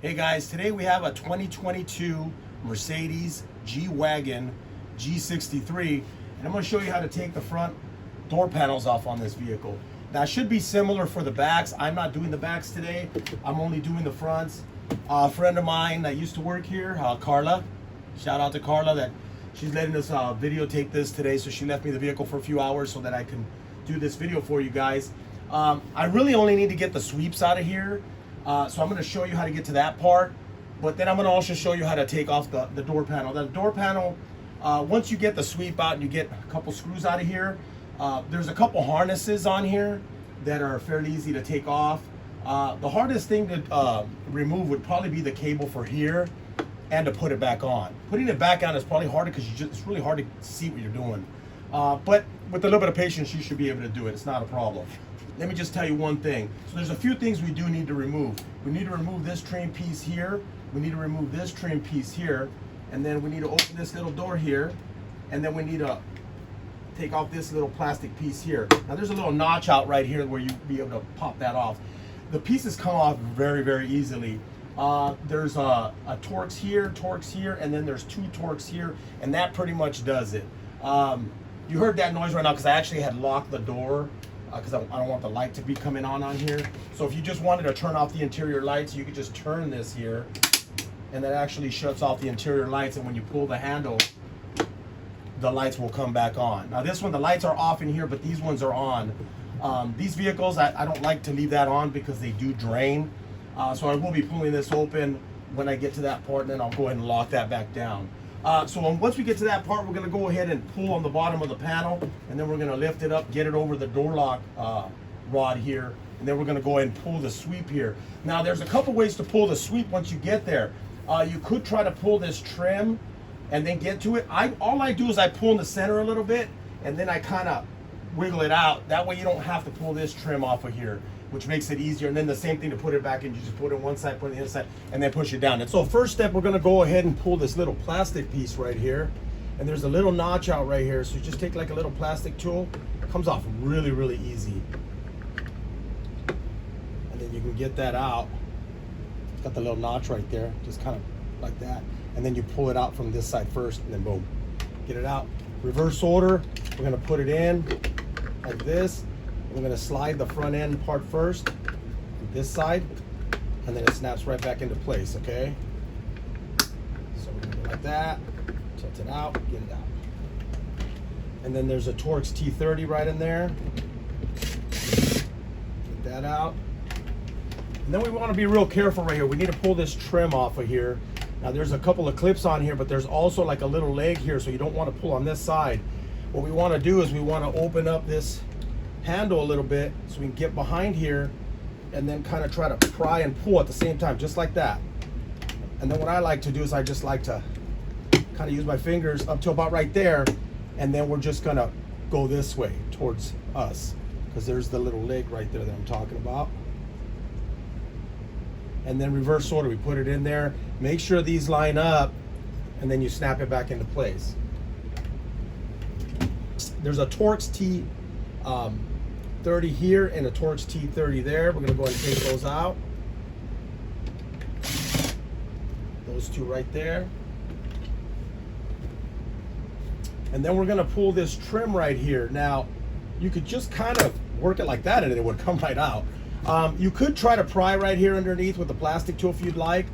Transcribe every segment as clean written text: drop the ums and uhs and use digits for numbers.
Hey guys, today we have a 2022 Mercedes G-Wagon G63, and I'm going to show you how to take the front door panels off on this vehicle. Now it should be similar for the backs. I'm not doing the backs today. I'm only doing the fronts. A friend of mine that used to work here, Carla, shout out to Carla, that she's letting us videotape this today, so she left me the vehicle for a few hours so that I can do this video for you guys. I really only need to get the sweeps out of here. So I'm going to show you how to get to that part, but then I'm going to also show you how to take off the door panel. The door panel, once you get the sweep out and you get a couple screws out of here, there's a couple harnesses on here that are fairly easy to take off. The hardest thing to remove would probably be the cable for here and to put it back on. Putting it back on is probably harder because it's really hard to see what you're doing. But with a little bit of patience, you should be able to do it. It's not a problem. Let me just tell you one thing. So there's a few things we do need to remove. We need to remove this trim piece here. We need to remove this trim piece here. And then we need to open this little door here. And then we need to take off this little plastic piece here. Now there's a little notch out right here where you'll be able to pop that off. The pieces come off very, very easily. There's a Torx here, and then there's two Torx here, and that pretty much does it. You heard that noise right now because I actually had locked the door because I don't want the light to be coming on here. So if you just wanted to turn off the interior lights, you could just turn this here, and that actually shuts off the interior lights, and when you pull the handle, the lights will come back on. Now this one, the lights are off in here, but these ones are on. These vehicles, I don't like to leave that on because they do drain. So I will be pulling this open when I get to that part, and then I'll go ahead and lock that back down. So once we get to that part, we're going to go ahead and pull on the bottom of the panel, and then we're going to lift it up, get it over the door lock rod here, and then we're going to go ahead and pull the sweep here. Now there's a couple ways to pull the sweep once you get there. You could try to pull this trim and then get to it. All I do is I pull in the center a little bit, and then I kind of wiggle it out. That way you don't have to pull this trim off of here, which makes it easier. And then the same thing to put it back in. You just put it on one side, put it on the other side, and then push it down. And so first step, we're gonna go ahead and pull this little plastic piece right here. And there's a little notch out right here. So you just take like a little plastic tool. It comes off really, really easy. And then you can get that out. It's got the little notch right there, just kind of like that. And then you pull it out from this side first, and then boom, get it out. Reverse order, we're gonna put it in like this. We're going to slide the front end part first, this side, and then it snaps right back into place, okay? So we're going to go like that, tilt it out, get it out. And then there's a Torx T30 right in there. Get that out. And then we want to be real careful right here. We need to pull this trim off of here. Now there's a couple of clips on here, but there's also like a little leg here, so you don't want to pull on this side. What we want to do is we want to open up this handle a little bit so we can get behind here and then kind of try to pry and pull at the same time, just like that. And then what I like to do is I just like to kind of use my fingers up to about right there, and then we're just gonna go this way towards us because there's the little leg right there that I'm talking about. And then reverse order, we put it in there, make sure these line up, and then you snap it back into place. There's a Torx T30 here and a Torx T30 there. We're gonna go ahead and take those out. Those two right there. And then we're gonna pull this trim right here. Now, you could just kind of work it like that and it would come right out. You could try to pry right here underneath with the plastic tool if you'd like.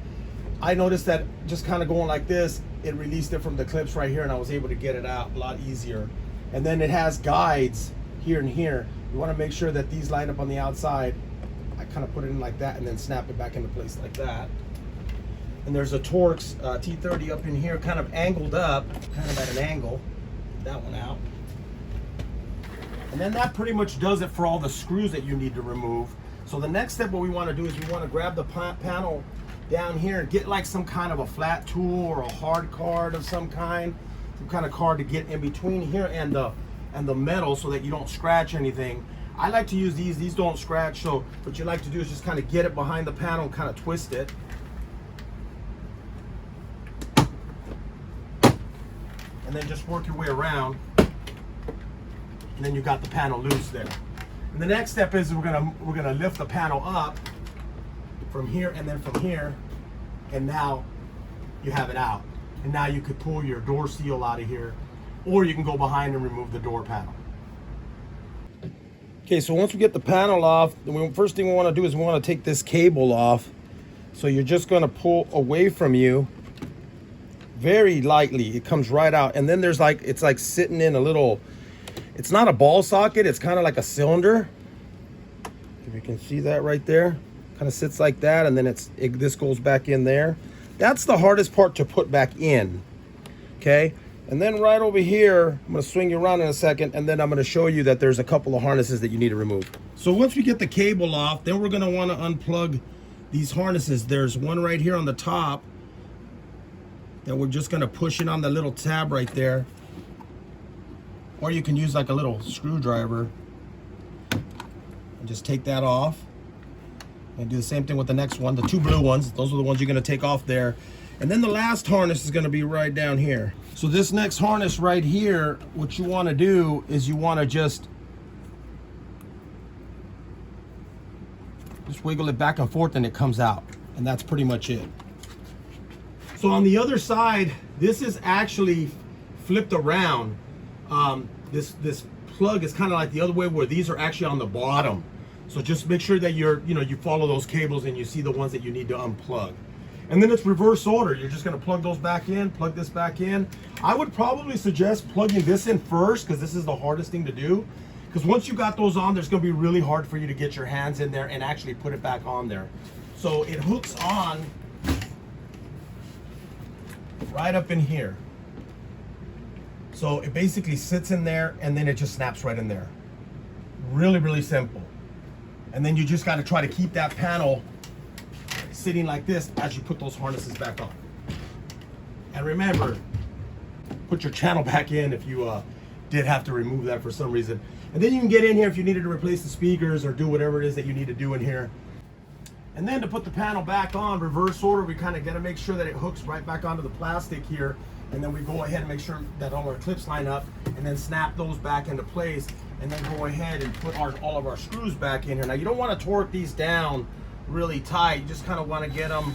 I noticed that just kind of going like this, it released it from the clips right here, and I was able to get it out a lot easier. And then it has guides here and here. You want to make sure that these line up on the outside. I kind of put it in like that and then snap it back into place like that. And there's a Torx T30 up in here, kind of angled up, kind of at an angle. Get that one out. And then that pretty much does it for all the screws that you need to remove. So the next step, what we want to do is we want to grab the panel down here and get like some kind of a flat tool or a hard card of some kind of card to get in between here and the metal so that you don't scratch anything. I like to use these don't scratch, so what you like to do is just kind of get it behind the panel and kind of twist it. And then just work your way around, and then you got the panel loose there. And the next step is we're gonna lift the panel up from here, and then from here and now you have it out. And now you could pull your door seal out of here, or you can go behind and remove the door panel. Okay, so once we get the panel off, the first thing we want to do is we want to take this cable off. So you're just going to pull away from you very lightly. It comes right out, and then there's like, it's like sitting in a little, it's not a ball socket, it's kind of like a cylinder. If you can see that right there, kind of sits like that, and then this goes back in there. That's the hardest part to put back in, okay? And then right over here, I'm gonna swing you around in a second, and then I'm gonna show you that there's a couple of harnesses that you need to remove. So once we get the cable off, then we're gonna wanna unplug these harnesses. There's one right here on the top that we're just gonna push in on the little tab right there. Or you can use like a little screwdriver and just take that off. And do the same thing with the next one, the two blue ones. Those are the ones you're gonna take off there. And then the last harness is gonna be right down here. So this next harness right here, what you wanna do is you wanna just wiggle it back and forth and it comes out. And that's pretty much it. So on the other side, this is actually flipped around. This plug is kind of like the other way, where these are actually on the bottom. So just make sure that you follow those cables and you see the ones that you need to unplug. And then it's reverse order. You're just gonna plug those back in, plug this back in. I would probably suggest plugging this in first, because this is the hardest thing to do. Because once you got those on, there's gonna be really hard for you to get your hands in there and actually put it back on there. So it hooks on right up in here. So it basically sits in there, and then it just snaps right in there. Really, really simple. And then you just gotta try to keep that panel sitting like this as you put those harnesses back on. And remember, put your channel back in if you did have to remove that for some reason. And then you can get in here if you needed to replace the speakers or do whatever it is that you need to do in here. And then to put the panel back on, reverse order, we kind of got to make sure that it hooks right back onto the plastic here. And then we go ahead and make sure that all our clips line up, and then snap those back into place, and then go ahead and put all of our screws back in here. Now you don't want to torque these down really tight. You just kind of want to get them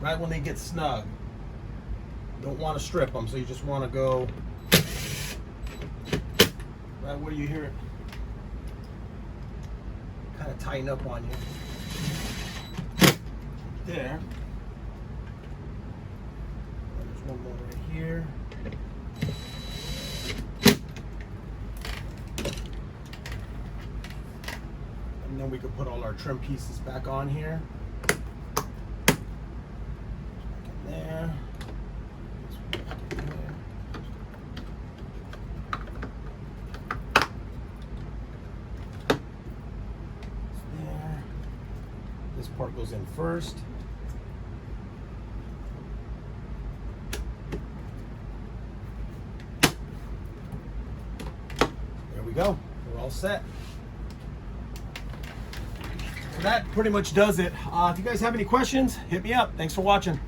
right when they get snug. Don't want to strip them, so you just want to go right where you hear it kind of tighten up on you. There. There's one more right here. And then we can put all our trim pieces back on here. Back in there. Back in there. There. This part goes in first. There we go. We're all set. So that pretty much does it. If you guys have any questions, hit me up. Thanks for watching.